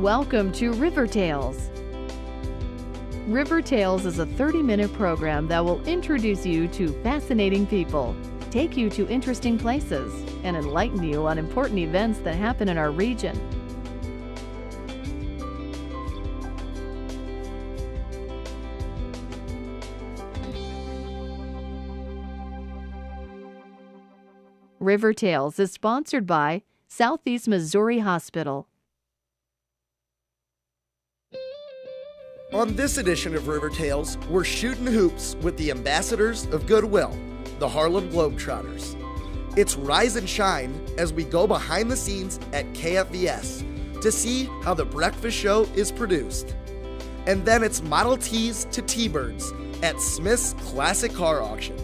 Welcome to River Tales. River Tales is a 30-minute program that will introduce you to fascinating people, take you to interesting places, and enlighten you on important events that happen in our region. River Tales is sponsored by Southeast Missouri Hospital. On this edition of River Tales, we're shooting hoops with the ambassadors of goodwill, the Harlem Globetrotters. It's rise and shine as we go behind the scenes at KFVS to see how the breakfast show is produced. And then it's Model Ts to T-Birds at Smith's Classic Car Auction.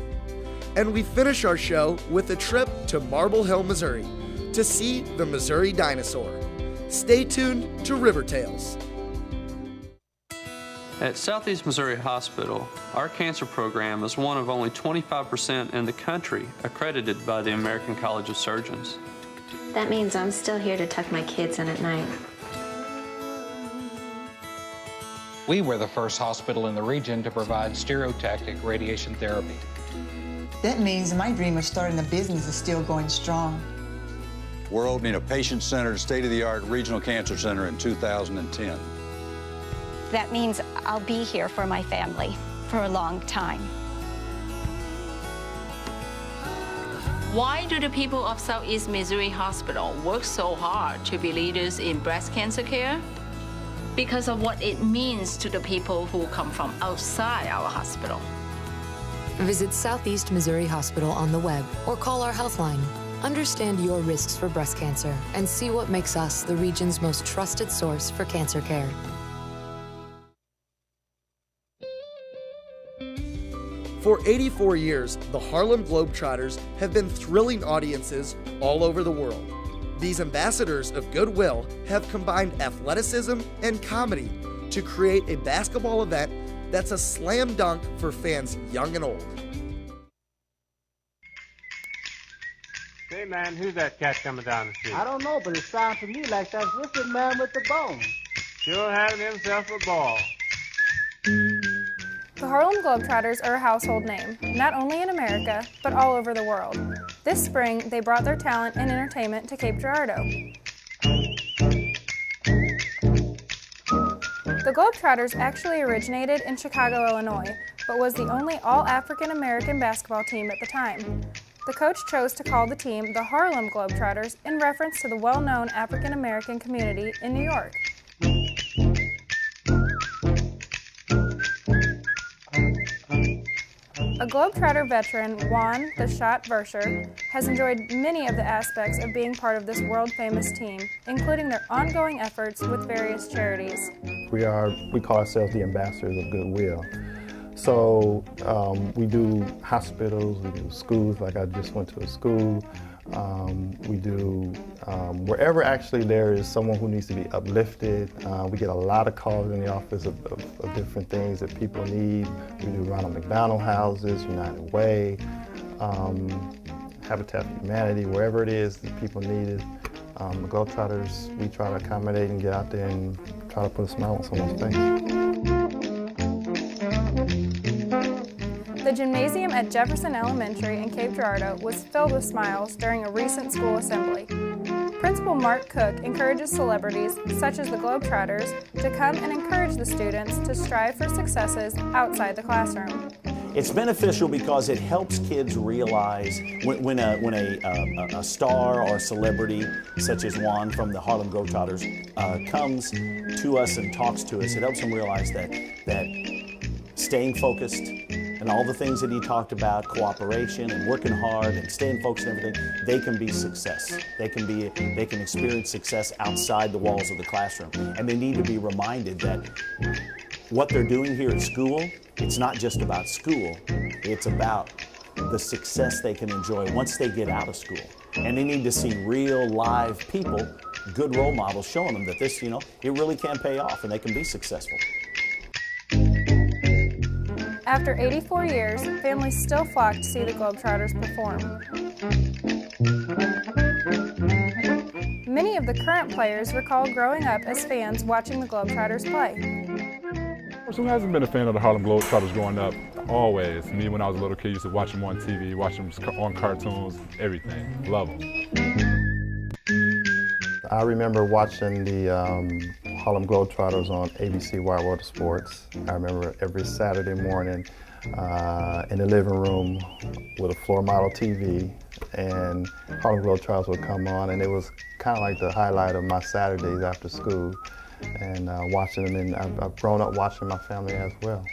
And we finish our show with a trip to Marble Hill, Missouri to see the Missouri dinosaur. Stay tuned to River Tales. At Southeast Missouri Hospital, our cancer program is one of only 25% in the country accredited by the American College of Surgeons. That means I'm still here to tuck my kids in at night. We were the first hospital in the region to provide stereotactic radiation therapy. That means my dream of starting a business is still going strong. We're opening a patient-centered, state-of-the-art regional cancer center in 2010. That means I'll be here for my family for a long time. Why do the people of Southeast Missouri Hospital work so hard to be leaders in breast cancer care? Because of what it means to the people who come from outside our hospital. Visit Southeast Missouri Hospital on the web or call our health line. Understand your risks for breast cancer and see what makes us the region's most trusted source for cancer care. For 84 years, the Harlem Globetrotters have been thrilling audiences all over the world. These ambassadors of goodwill have combined athleticism and comedy to create a basketball event that's a slam dunk for fans young and old. Hey man, who's that cat coming down the street? I don't know, but it sounds to me like that's Wicked Man with the bone. Sure having himself a ball. The Harlem Globetrotters are a household name, not only in America, but all over the world. This spring, they brought their talent and entertainment to Cape Girardeau. The Globetrotters actually originated in Chicago, Illinois, but was the only all-African-American basketball team at the time. The coach chose to call the team the Harlem Globetrotters in reference to the well-known African-American community in New York. A Globetrotter veteran, Rhoan the Shot Verscher, has enjoyed many of the aspects of being part of this world-famous team, including their ongoing efforts with various charities. We call ourselves the ambassadors of goodwill. So we do hospitals, we do schools, like I just went to a school. We do wherever actually there is someone who needs to be uplifted. We get a lot of calls in the office of different things that people need. We do Ronald McDonald houses, United Way, Habitat for Humanity, wherever it is that people need it. The Globetrotters, we try to accommodate and get out there and try to put a smile on someone's face. The gymnasium at Jefferson Elementary in Cape Girardeau was filled with smiles during a recent school assembly. Principal Mark Cook encourages celebrities, such as the Globetrotters, to come and encourage the students to strive for successes outside the classroom. It's beneficial because it helps kids realize when a star or a celebrity such as Rhoan from the Harlem Globetrotters comes to us and talks to us, it helps them realize that staying focused and all the things that he talked about, cooperation and working hard and staying focused and everything, they can be success. They can experience success outside the walls of the classroom. And they need to be reminded that what they're doing here at school, it's not just about school, it's about the success they can enjoy once they get out of school. And they need to see real, live people, good role models showing them that this, it really can pay off and they can be successful. After 84 years, families still flock to see the Globetrotters perform. Many of the current players recall growing up as fans watching the Globetrotters play. Who hasn't been a fan of the Harlem Globetrotters growing up? Always. Me, when I was a little kid, used to watch them on TV, watch them on cartoons, everything. Love them. I remember watching the Harlem Globetrotters on ABC Wide World of Sports. I remember every Saturday morning in the living room with a floor model TV, and Harlem Globetrotters would come on, and it was kind of like the highlight of my Saturdays after school, and watching them, and I've grown up watching my family as well.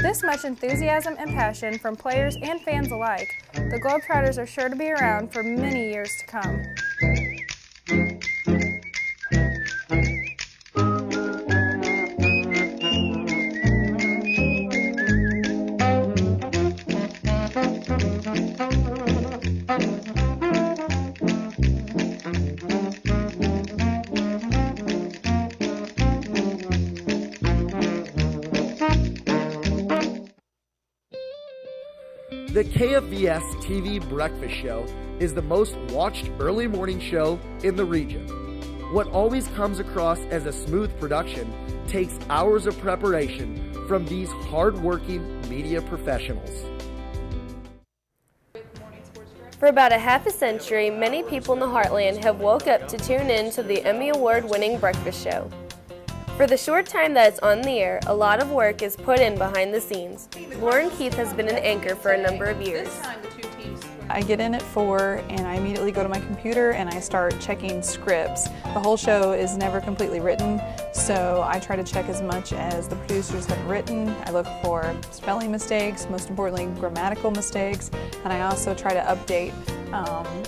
This much enthusiasm and passion from players and fans alike, the Globetrotters are sure to be around for many years to come. The KFVS TV Breakfast Show is the most watched early morning show in the region. What always comes across as a smooth production takes hours of preparation from these hard-working media professionals. For about a half a century, many people in the Heartland have woke up to tune in to the Emmy Award-winning breakfast show. For the short time that it's on the air, a lot of work is put in behind the scenes. Lauren Keith has been an anchor for a number of years. I get in at 4 and I immediately go to my computer and I start checking scripts. The whole show is never completely written, so I try to check as much as the producers have written. I look for spelling mistakes, most importantly grammatical mistakes, and I also try to update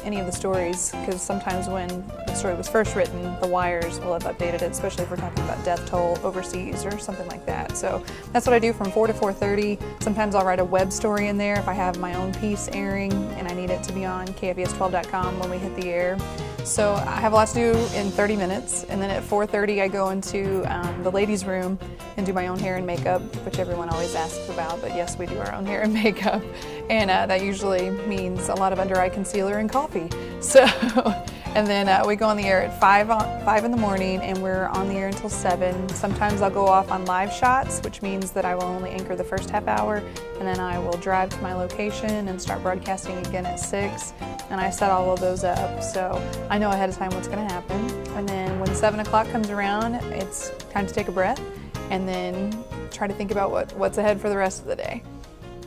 any of the stories, because sometimes when the story was first written, the wires will have updated it, especially if we're talking about death toll overseas or something like that. So that's what I do from 4 to 4:30. Sometimes I'll write a web story in there if I have my own piece airing and I need it to be on KFVS12.com when we hit the air. So I have a lot to do in 30 minutes, and then at 4:30 I go into the ladies' room and do my own hair and makeup, which everyone always asks about, but yes, we do our own hair and makeup, and that usually means a lot of under-eye concealer and coffee. So, and then we go on the air at 5 in the morning, and we're on the air until 7. Sometimes I'll go off on live shots, which means that I will only anchor the first half hour, and then I will drive to my location and start broadcasting again at 6, and I set all of those up, so I know ahead of time what's going to happen. And then when 7 o'clock comes around, it's time to take a breath and then try to think about what's ahead for the rest of the day.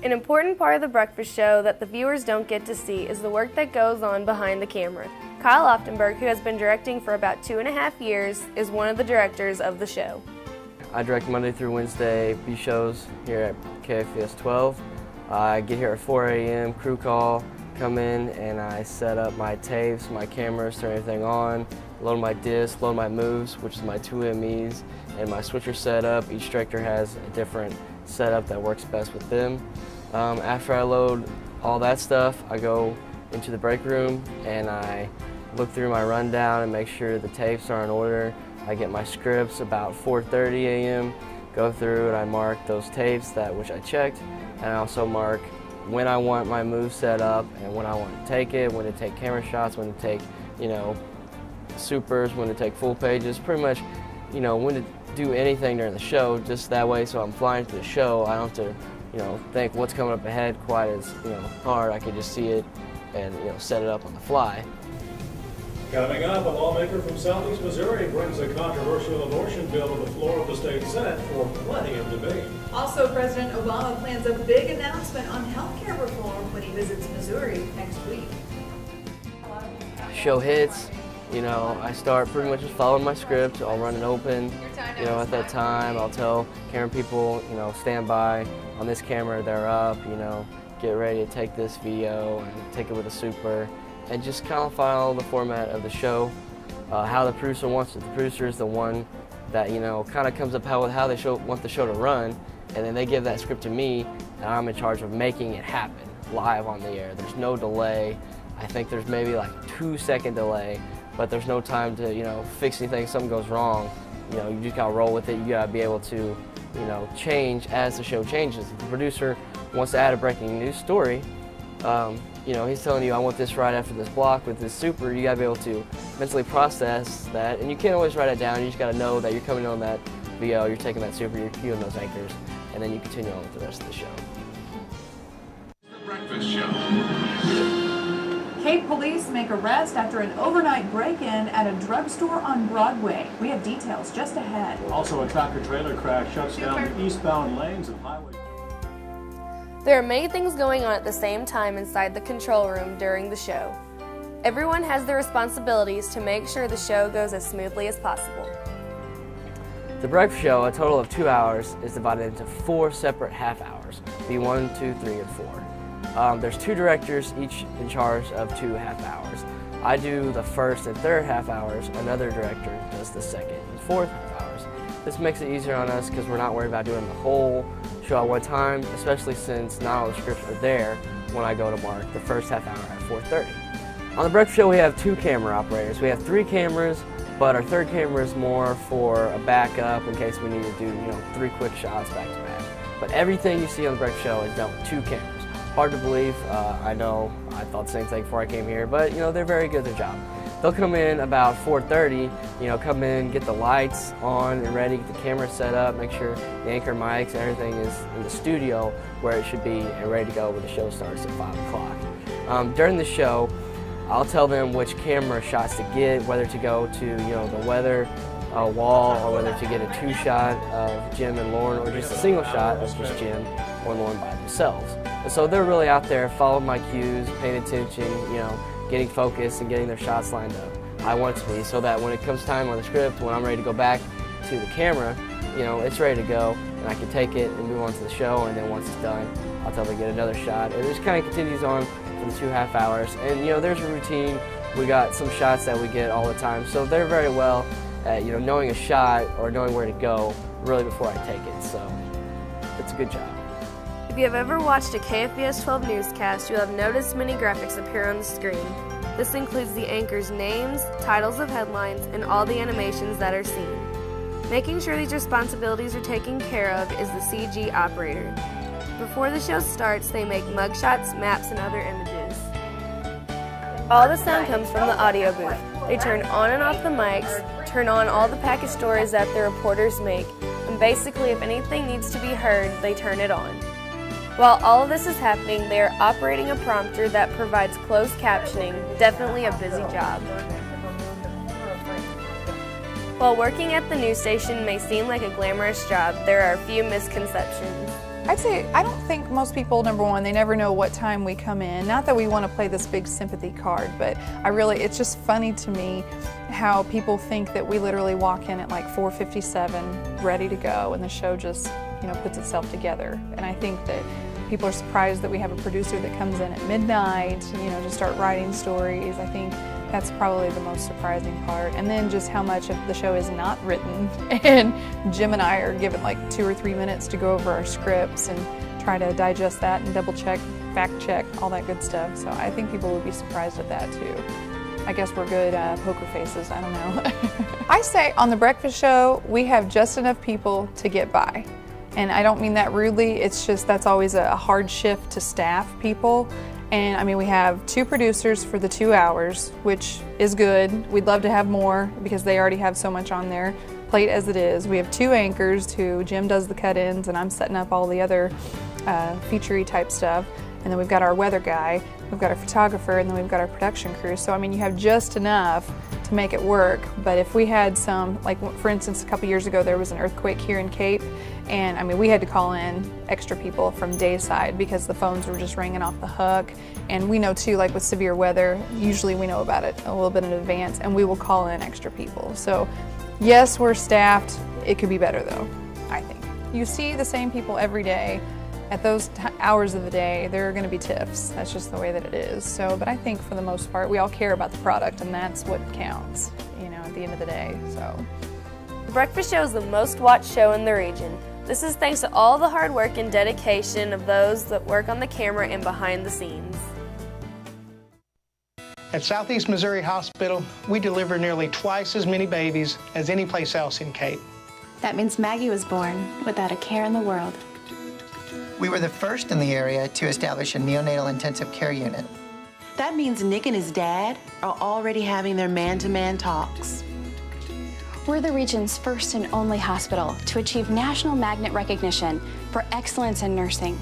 An important part of the breakfast show that the viewers don't get to see is the work that goes on behind the camera. Kyle Oftenberg, who has been directing for about 2.5 years, is one of the directors of the show. I direct Monday through Wednesday B shows here at KFVS 12. I get here at 4 a.m., crew call, come in and I set up my tapes, my cameras, turn everything on, load my disc, load my moves, which is my 2 MEs, and my switcher setup. Each director has a different setup that works best with them. After I load all that stuff, I go into the break room and I look through my rundown and make sure the tapes are in order. I get my scripts about 4:30 a.m., go through and I mark those tapes which I checked, and I also mark when I want my move set up and when I want to take it, when to take camera shots, when to take, supers, when to take full pages, pretty much, when to do anything during the show, just that way so I'm flying to the show, I don't have to, think what's coming up ahead quite as, hard. I can just see it and, set it up on the fly. Coming up, a lawmaker from Southeast Missouri brings a controversial abortion bill to the floor of the state Senate for plenty of debate. Also, President Obama plans a big announcement on health care reform when he visits Missouri next week. Show hits, I start pretty much just following my script. I'll run it open, at that time. I'll tell camera people, stand by on this camera, they're up, get ready to take this video and take it with a super. And just kind of follow the format of the show, how the producer wants it. The producer is the one that, kind of comes up how they want the show to run, and then they give that script to me, and I'm in charge of making it happen live on the air. There's no delay. I think there's maybe like 2-second delay, but there's no time to, fix anything if something goes wrong. You just gotta roll with it. You gotta be able to, change as the show changes. If the producer wants to add a breaking news story, he's telling you, I want this right after this block with this super. You gotta be able to mentally process that, and you can't always write it down. You just gotta know that you're coming on that VO, you're taking that super, you're cueing those anchors, and then you continue on with the rest of the show. The Breakfast Show. Cape police make arrest after an overnight break-in at a drugstore on Broadway. We have details just ahead. Also, a tractor-trailer crash shuts down the eastbound lanes of Highway. There are many things going on at the same time inside the control room during the show. Everyone has their responsibilities to make sure the show goes as smoothly as possible. The breakfast show, a total of 2 hours, is divided into 4 separate half hours, B1, 2, 3, and 4. There's 2 directors, each in charge of 2 half hours. I do the first and third half hours, another director does the second and fourth half hours. This makes it easier on us because we're not worried about doing the whole show at one time, especially since not all the scripts are there when I go to mark the first half hour at 4:30. On the breakfast show, we have 2 camera operators. We have 3 cameras, but our third camera is more for a backup in case we need to do 3 quick shots back to back. But everything you see on the breakfast show is done with 2 cameras. Hard to believe. I know I thought the same thing before I came here, but they're very good at their job. They'll come in about 4:30, come in, get the lights on and ready, get the camera set up, make sure the anchor mics and everything is in the studio where it should be and ready to go when the show starts at 5 o'clock. During the show, I'll tell them which camera shots to get, whether to go to the weather wall or whether to get a 2-shot of Jim and Lauren or just a single shot of just Jim or Lauren by themselves. And so they're really out there following my cues, paying attention, getting focused and getting their shots lined up. I want it to be so that when it comes time on the script, when I'm ready to go back to the camera, it's ready to go and I can take it and move on to the show, and then once it's done, I'll tell them to get another shot. And it just kind of continues on for the 2 half hours. And there's a routine. We got some shots that we get all the time, so they're very well at knowing a shot or knowing where to go really before I take it. So it's a good job. If you have ever watched a KFVS 12 newscast, you'll have noticed many graphics appear on the screen. This includes the anchors' names, titles of headlines, and all the animations that are seen. Making sure these responsibilities are taken care of is the CG operator. Before the show starts, they make mugshots, maps, and other images. All the sound comes from the audio booth. They turn on and off the mics, turn on all the package stories that the reporters make, and basically if anything needs to be heard, they turn it on. While all of this is happening, they are operating a prompter that provides closed captioning. Definitely a busy job. While working at the news station may seem like a glamorous job, there are a few misconceptions. I'd say I don't think most people, number one, they never know what time we come in. Not that we want to play this big sympathy card, but it's just funny to me how people think that we literally walk in at like 4:57, ready to go, and the show just puts itself together. And I think that people are surprised that we have a producer that comes in at midnight, to start writing stories. I think that's probably the most surprising part. And then just how much of the show is not written. And Jim and I are given like 2 or 3 minutes to go over our scripts and try to digest that and double check, fact check, all that good stuff. So I think people would be surprised at that too. I guess we're good poker faces, I don't know. I say on the breakfast show, we have just enough people to get by. And I don't mean that rudely, it's just that's always a hard shift to staff people. And we have 2 producers for the 2 hours, which is good. We'd love to have more because they already have so much on their plate as it is. We have 2 anchors who Jim does the cut-ins and I'm setting up all the other feature-y type stuff. And then we've got our weather guy, we've got our photographer, and then we've got our production crew. So you have just enough to make it work. But if we had some, like for instance, a couple years ago there was an earthquake here in Cape, and we had to call in extra people from dayside because the phones were just ringing off the hook. And we know too, like with severe weather, usually we know about it a little bit in advance, and we will call in extra people. So yes, we're staffed. It could be better though, I think. You see the same people every day. At those hours of the day, there are going to be tiffs. That's just the way that it is. So, but I think for the most part, we all care about the product, and that's what counts, at the end of the day. So, The breakfast show is the most watched show in the region. This is thanks to all the hard work and dedication of those that work on the camera and behind the scenes. At Southeast Missouri Hospital, we deliver nearly twice as many babies as any place else in Cape. That means Maggie was born without a care in the world. We were the first in the area to establish a neonatal intensive care unit. That means Nick and his dad are already having their man-to-man talks. We're the region's first and only hospital to achieve national magnet recognition for excellence in nursing.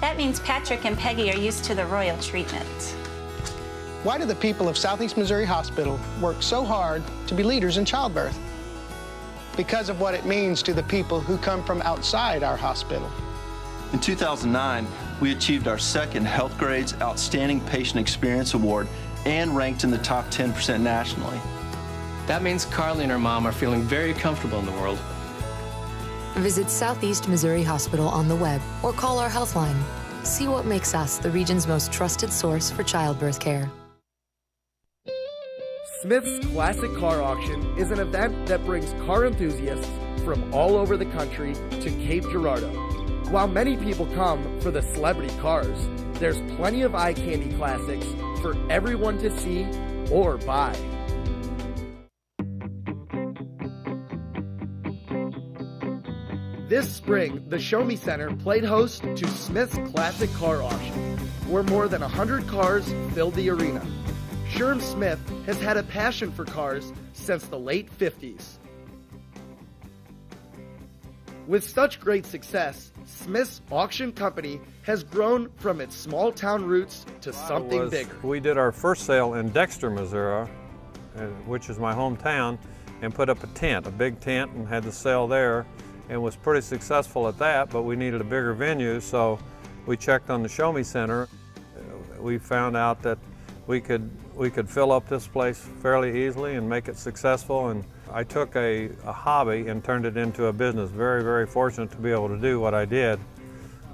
That means Patrick and Peggy are used to the royal treatment. Why do the people of Southeast Missouri Hospital work so hard to be leaders in childbirth? Because of what it means to the people who come from outside our hospital. In 2009, we achieved our second Health Grades Outstanding Patient Experience Award and ranked in the top 10% nationally. That means Carly and her mom are feeling very comfortable in the world. Visit Southeast Missouri Hospital on the web or call our Healthline. See what makes us the region's most trusted source for childbirth care. Smith's Classic Car Auction is an event that brings car enthusiasts from all over the country to Cape Girardeau. While many people come for the celebrity cars, there's plenty of eye candy classics for everyone to see or buy. This spring, the Show Me Center played host to Smith's Classic Car Auction, where more than 100 cars filled the arena. Sherm Smith has had a passion for cars since the late 50s. With such great success, Smith's Auction Company has grown from its small-town roots to something bigger. We did our first sale in Dexter, Missouri, which is my hometown, and put up a tent, a big tent, and had the sale there, and was pretty successful at that, but we needed a bigger venue, so we checked on the Show Me Center. We found out that we could fill up this place fairly easily and make it successful, and I took a hobby and turned it into a business. Very, very fortunate to be able to do what I did.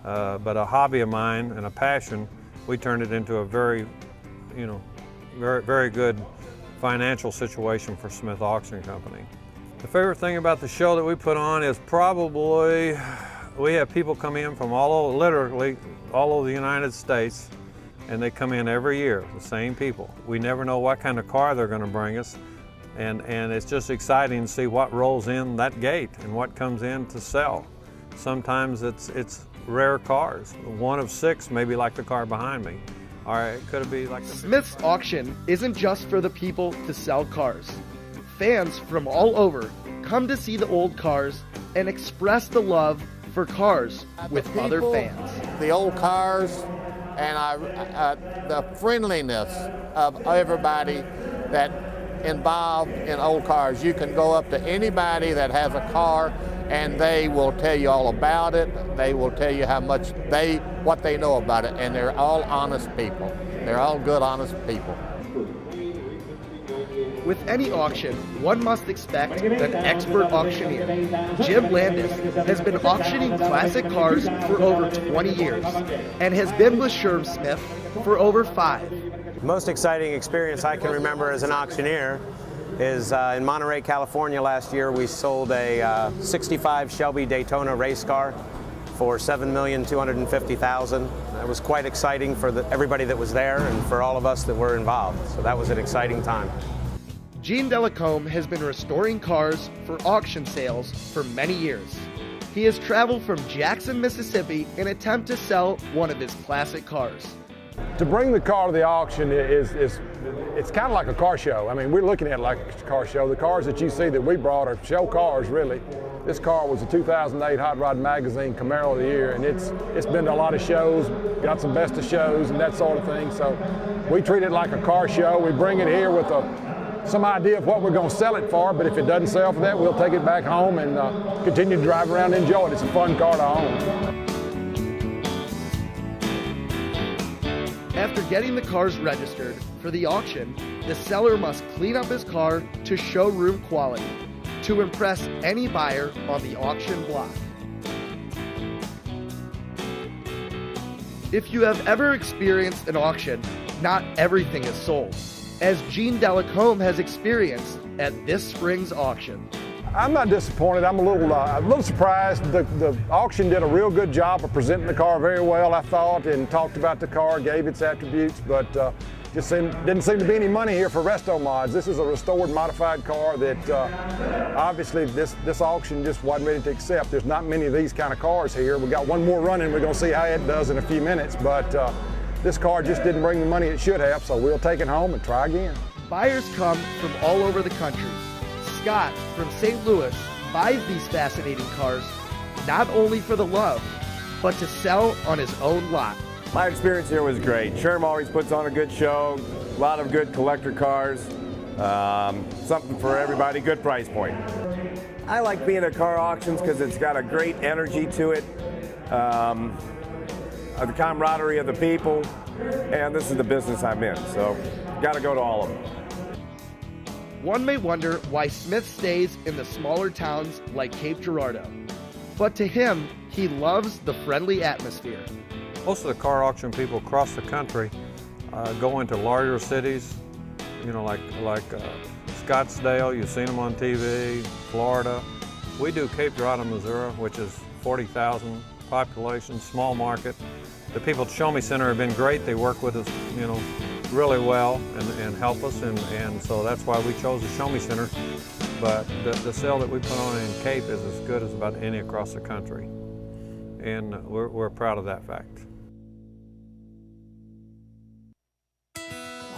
But a hobby of mine and a passion, we turned it into a very, very good financial situation for Smith Auction Company. The favorite thing about the show that we put on is probably we have people come in from literally all over the United States, and they come in every year, the same people. We never know what kind of car they're going to bring us, and it's just exciting to see what rolls in that gate and what comes in to sell. Sometimes it's rare cars. One of 6, maybe like the car behind me. Or it could be like Smith's Auction isn't just for the people to sell cars. Fans from all over come to see the old cars and express the love for cars with other fans. The old cars and the friendliness of everybody that involved in old cars. You can go up to anybody that has a car and they will tell you all about it. They will tell you what they know about it, and they're all honest people. They're all good, honest people. With any auction, one must expect an expert auctioneer. Jim Landis has been auctioning classic cars for over 20 years and has been with Sherm Smith for over 5. The most exciting experience I can remember as an auctioneer is in Monterey, California last year. We sold a 65 Shelby Daytona race car for $7,250,000. That was quite exciting for everybody that was there and for all of us that were involved. So that was an exciting time. Gene Delacombe has been restoring cars for auction sales for many years. He has traveled from Jackson, Mississippi in an attempt to sell one of his classic cars. To bring the car to the auction it's kind of like a car show. I mean, we're looking at it like a car show. The cars that you see that we brought are show cars, really. This car was a 2008 Hot Rod Magazine Camaro of the Year, and it's been to a lot of shows, got some best of shows and that sort of thing. So we treat it like a car show. We bring it here with some idea of what we're going to sell it for, but if it doesn't sell for that, we'll take it back home and continue to drive around and enjoy it. It's a fun car to own. After getting the cars registered for the auction, the seller must clean up his car to showroom quality to impress any buyer on the auction block. If you have ever experienced an auction, not everything is sold, as Gene Delacombe has experienced at this spring's auction. I'm not disappointed. I'm a little surprised. The auction did a real good job of presenting the car very well, I thought, and talked about the car, gave its attributes. But Just didn't seem to be any money here for resto mods. This is a restored, modified car that obviously this auction just wasn't ready to accept. There's not many of these kind of cars here. We got one more running. We're going to see how it does in a few minutes, but this car just didn't bring the money it should have, so we'll take it home and try again. Buyers come from all over the country. Scott from St. Louis buys these fascinating cars not only for the love, but to sell on his own lot. My experience here was great. Sherm always puts on a good show, a lot of good collector cars, something for everybody, good price point. I like being at car auctions because it's got a great energy to it, the camaraderie of the people, and this is the business I'm in, so got to go to all of them. One may wonder why Smith stays in the smaller towns like Cape Girardeau, but to him, he loves the friendly atmosphere. Most of the car auction people across the country go into larger cities, you know, like Scottsdale. You've seen them on TV, Florida. We do Cape Girardeau, Missouri, which is 40,000 population, small market. The people at Show Me Center have been great. They work with us, you know, really well and help us, and so that's why we chose the Show Me Center. But the sale that we put on in Cape is as good as about any across the country, and we're proud of that fact.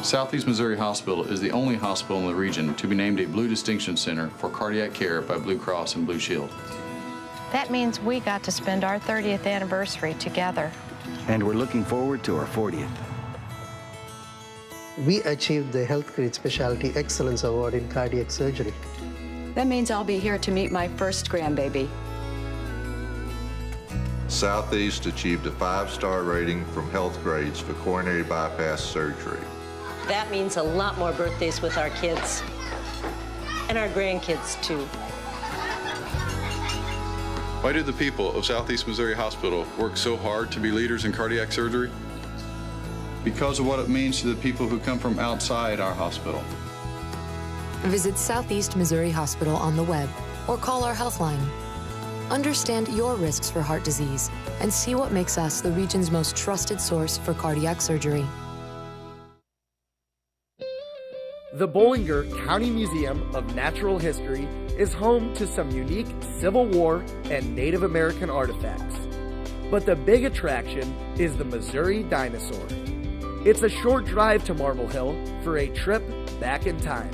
Southeast Missouri Hospital is the only hospital in the region to be named a Blue Distinction Center for Cardiac Care by Blue Cross and Blue Shield. That means we got to spend our 30th anniversary together. And we're looking forward to our 40th. We achieved the Health Grade Specialty Excellence Award in Cardiac Surgery. That means I'll be here to meet my first grandbaby. Southeast achieved a 5-star rating from Health Grades for coronary bypass surgery. That means a lot more birthdays with our kids and our grandkids, too. Why do the people of Southeast Missouri Hospital work so hard to be leaders in cardiac surgery? Because of what it means to the people who come from outside our hospital. Visit Southeast Missouri Hospital on the web or call our health line. Understand your risks for heart disease and see what makes us the region's most trusted source for cardiac surgery. The Bollinger County Museum of Natural History is home to some unique Civil War and Native American artifacts. But the big attraction is the Missouri dinosaur. It's a short drive to Marble Hill for a trip back in time.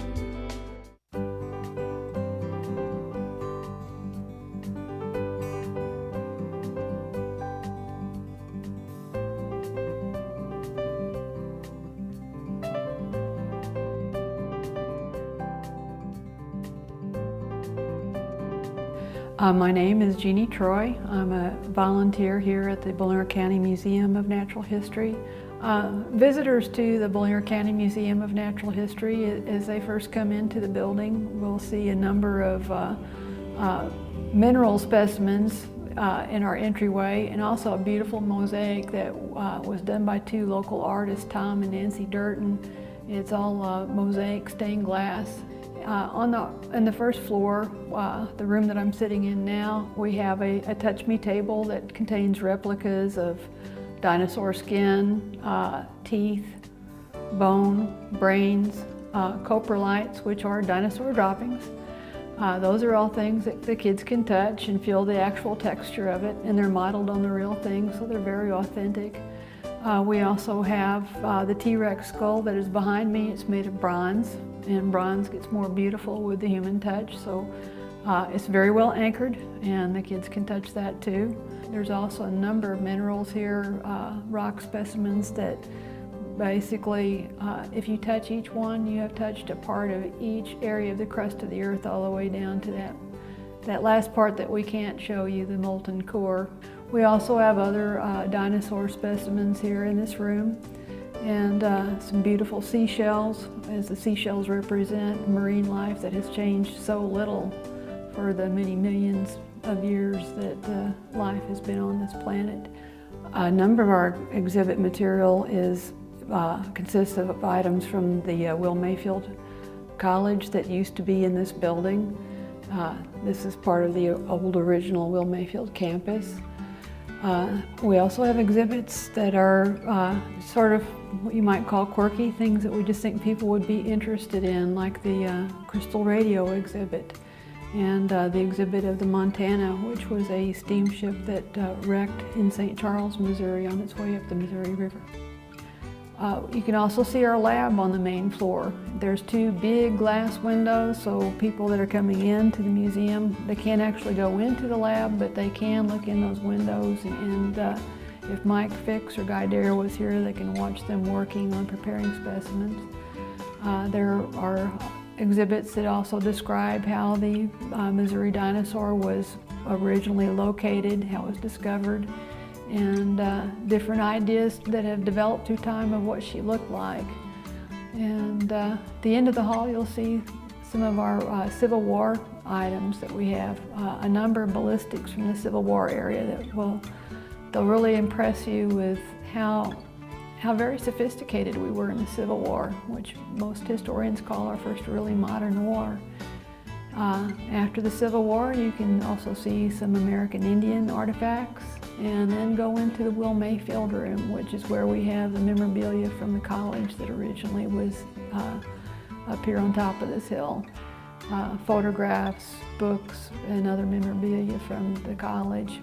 My name is Jeanie Troy. I'm a volunteer here at the Bollinger County Museum of Natural History. Visitors to the Bollinger County Museum of Natural History, as they first come into the building, will see a number of mineral specimens in our entryway, and also a beautiful mosaic that was done by 2 local artists, Tom and Nancy Durton. It's all mosaic stained glass. On the first floor, the room that I'm sitting in now, we have a Touch Me table that contains replicas of dinosaur skin, teeth, bone, brains, coprolites, which are dinosaur droppings. Those are all things that the kids can touch and feel the actual texture of it, and they're modeled on the real thing, so they're very authentic. We also have the T-Rex skull that is behind me. It's made of bronze, and bronze gets more beautiful with the human touch, so it's very well anchored, and the kids can touch that too. There's also a number of minerals here, rock specimens that basically, if you touch each one, you have touched a part of each area of the crust of the earth all the way down to that last part that we can't show you, the molten core. We also have other dinosaur specimens here in this room, and some beautiful seashells, as the seashells represent marine life that has changed so little for the many millions of years that life has been on this planet. A number of our exhibit material consists of items from the Will Mayfield College that used to be in this building. This is part of the old original Will Mayfield campus. We also have exhibits that are sort of what you might call quirky, things that we just think people would be interested in, like the crystal radio exhibit and the exhibit of the Montana, which was a steamship that wrecked in St. Charles, Missouri on its way up the Missouri River. You can also see our lab on the main floor. There's 2 big glass windows, so people that are coming into the museum, they can't actually go into the lab, but they can look in those windows, and if Mike Fix or Guy Dare was here, they can watch them working on preparing specimens. There are exhibits that also describe how the Missouri dinosaur was originally located, how it was discovered, and different ideas that have developed through time of what she looked like. And at the end of the hall, you'll see some of our Civil War items that we have, a number of ballistics from the Civil War area that they'll really impress you with how very sophisticated we were in the Civil War, which most historians call our first really modern war. After the Civil War, you can also see some American Indian artifacts, and then go into the Will Mayfield room, which is where we have the memorabilia from the college that originally was up here on top of this hill. Photographs, books, and other memorabilia from the college.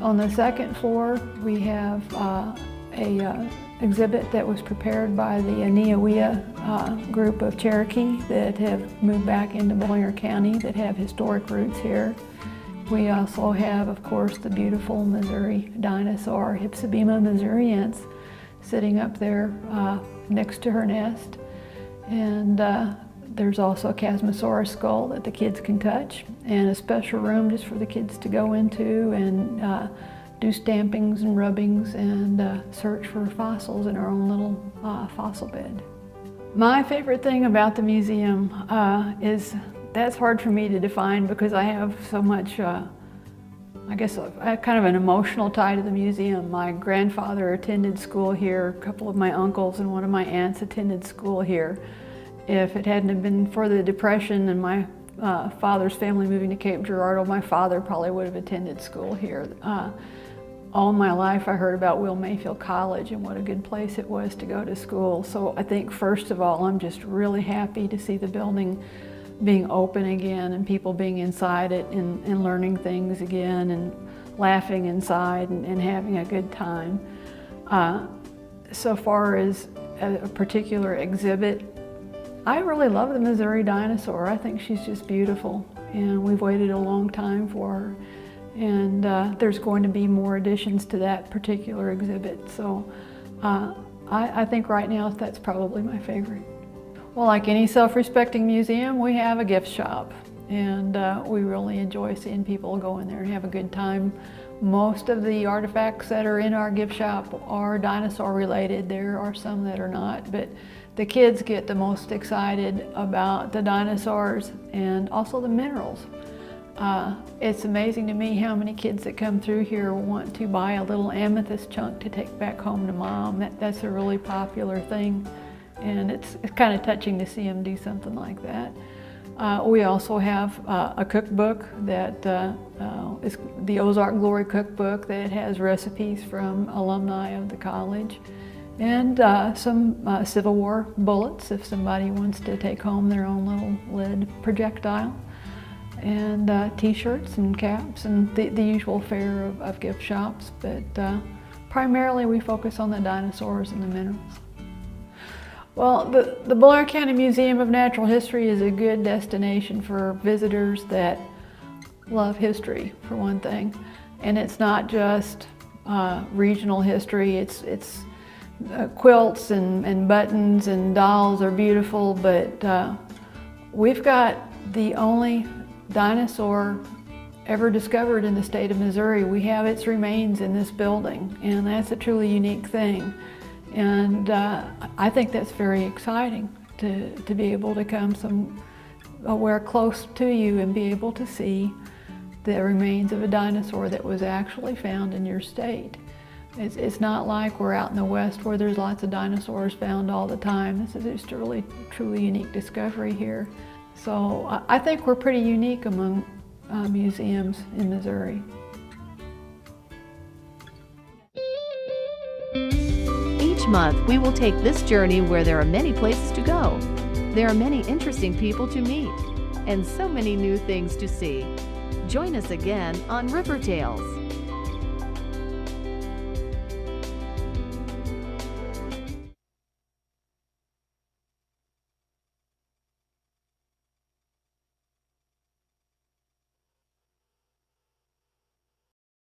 On the second floor, we have a exhibit that was prepared by the Aniawea group of Cherokee that have moved back into Bollinger County that have historic roots here. We also have, of course, the beautiful Missouri dinosaur, Hypsibema missouriense, sitting up there next to her nest. And there's also a Chasmosaurus skull that the kids can touch, and a special room just for the kids to go into and do stampings and rubbings and search for fossils in our own little fossil bed. My favorite thing about the museum is that's hard for me to define because I have so much, I guess, kind of an emotional tie to the museum. My grandfather attended school here, a couple of my uncles and one of my aunts attended school here. If it hadn't have been for the Depression and my father's family moving to Cape Girardeau, my father probably would have attended school here. All my life I heard about Will Mayfield College and what a good place it was to go to school. So I think first of all, I'm just really happy to see the building being open again and people being inside it and learning things again and laughing inside and having a good time. So far as a particular exhibit, I really love the Missouri dinosaur. I think she's just beautiful, and we've waited a long time for her. And there's going to be more additions to that particular exhibit. So I think right now that's probably my favorite. Well, like any self-respecting museum, we have a gift shop, and we really enjoy seeing people go in there and have a good time. Most of the artifacts that are in our gift shop are dinosaur related. There are some that are not, but the kids get the most excited about the dinosaurs and also the minerals. It's amazing to me how many kids that come through here want to buy a little amethyst chunk to take back home to mom. That's a really popular thing, and it's kind of touching to see them do something like that. We also have a cookbook that is the Ozark Glory cookbook that has recipes from alumni of the college, and some Civil War bullets if somebody wants to take home their own little lead projectile, and t-shirts and caps and the usual fare of gift shops, but primarily we focus on the dinosaurs and the minerals. Well, the Bollinger County Museum of Natural History is a good destination for visitors that love history, for one thing. And it's not just regional history, it's quilts and buttons and dolls are beautiful, but we've got the only dinosaur ever discovered in the state of Missouri. We have its remains in this building, and that's a truly unique thing. And I think that's very exciting to be able to come somewhere close to you and be able to see the remains of a dinosaur that was actually found in your state. It's not like we're out in the West where there's lots of dinosaurs found all the time. This is just a really, truly unique discovery here. So I think we're pretty unique among museums in Missouri. Each month, we will take this journey where there are many places to go. There are many interesting people to meet, and so many new things to see. Join us again on River Tales.